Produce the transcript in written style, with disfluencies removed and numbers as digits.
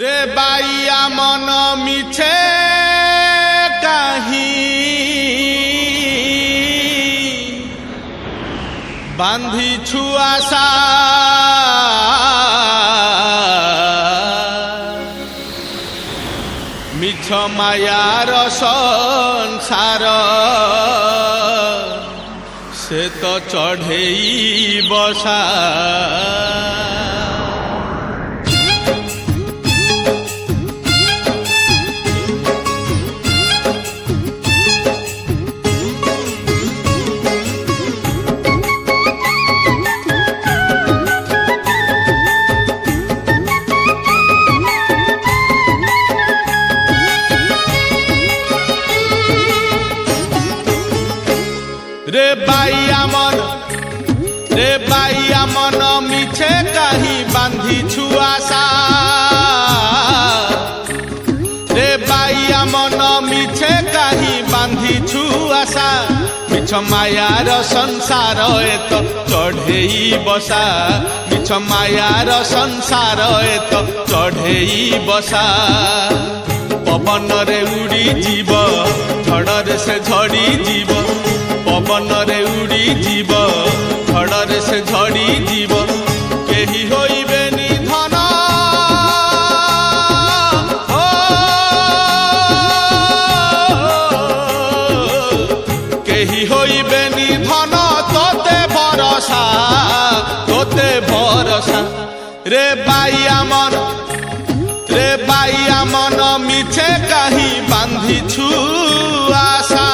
रे बाइया मन मिछे कहीं बांधी छुआशा मिछ मायार संसार से तो चढ़ेई बसा रे बाइया मन मिछे कहीं बांधी छुआशा रे बाइया मन मिछे कहीं बांधी छुआशा मिछ मायार संसार ए तो चढ़ेई बसा मिछ मायार संसार ए तो चढ़ेई बसा पवन रे उड़ी जीव झड़े से झड़ी जीव पवन रे उड़ी जीव झड़े से झड़ी जीव केही होइबे निधन हो केही होइबे निधन तोते भरसा रे बाइया मन मिछे कहीं बांधी छुआशा।